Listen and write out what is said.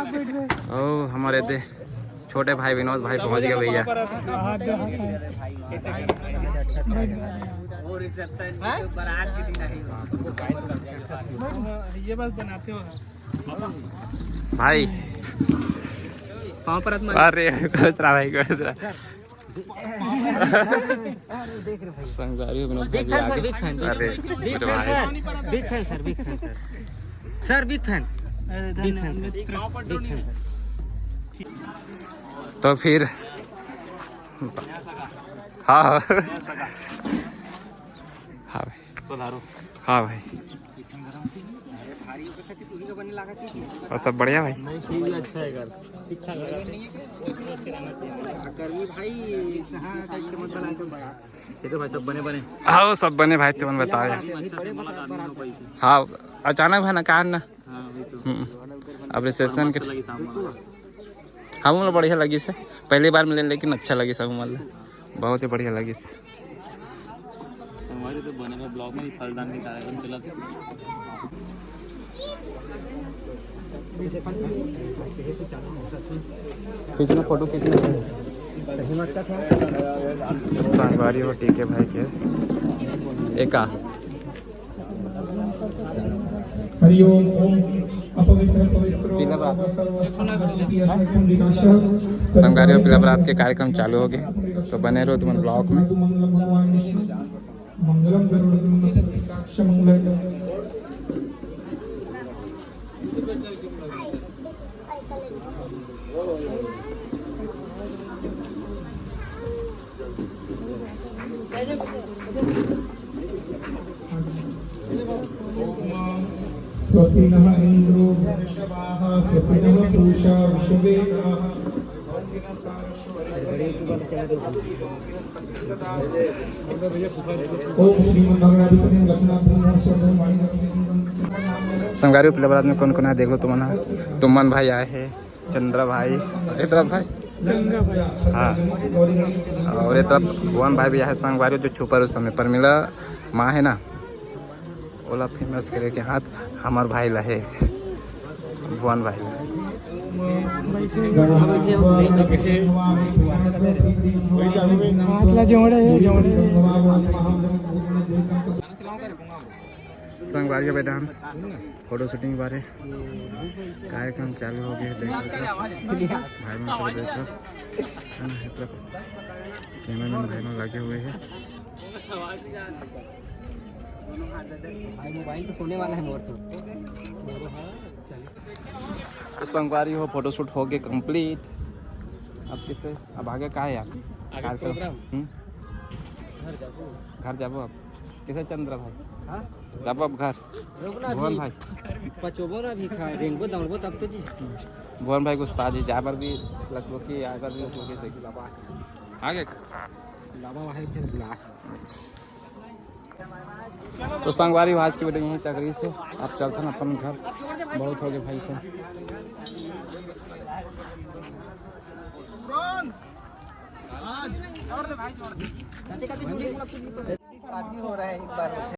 ओ हमारे दे छोटे भाई विनोद भाई पहुंच गए भैया। ये बस बनाते हो भाई अरे कोसरा भाई कोसरा संगवारी विनोद भाई भी आगे। अरे मेरे भाई big fan sir, big fan sir, sir big fan, big fan sir. तो फिर हाँ हाँ भाई हाँ भाई और सब बढ़िया भाई। अच्छा है यार, ठीक ठाक ये तो भाई सब बने बने। हाँ सब बने भाई तुमने बताओ यार। हाँ अचानक है ना कहा ना। अब रिसेप्शन के हाँ मतलब बढ़िया लगी से पहली बार मिले लेकिन अच्छा लगी सब मतलब बहुत ही बढ़िया लगी से। हमारे तो बने में ब्लॉग में फलदान के कार्यक्रम चला था। खींचना फोटो खींचना संगवारी हो ठीक है भाई के एका हरिओम ओम अपवित्र संगवारी पीला बरात के कार्यक्रम चालू हो गए तो बने रहो तुम ब्लॉग में। मंगलम स्वस्ति नः इंद्रो वृषभाः स्वस्ति नः पूषा विश्ववेदाः ओम श्रीमद्भगवद्गीता संगवारी पीला बरात में कौन कौन है देख लो तुमन भाई आए हैं, चंद्रा भाई एक तरफ भाई हाँ और एक तरफ भुवन भाई भी आए संगवारी जो छुपा उस समय पर मिला माँ है ना ओला फेमस करे के हाथ हमार भाई लहे भुवन भाई संगवारी के बेटा हम फोटो शूटिंग बारे कार्यक्रम चालू हो गए भाई में सब देखो है ना तरफ कैमरामैन भाई में लगे हुए हैं। मोबाइल तो सोने वाला है मोर तो संगवारी हो फोटो शूट हो गए कंप्लीट। अब किससे अब आगे का है आप कार्यक्रम घर जाबो अब किसे चंद्र भाई हाँ जाबो अब घर भुवन भाई पचोबो ना भी खाए रेंगबो दौड़बो तब तो जी भुवन भाई को साजी जाबर भी लगभग कि आगर भी लगभग से लाबा आगे लाबा भाई चल बुला। तो संगवारी आज की वीडियो यहीं तक रही से आप चलते ना अपन घर बहुत हो गए भाई से। शादी हो रहा है एक बार।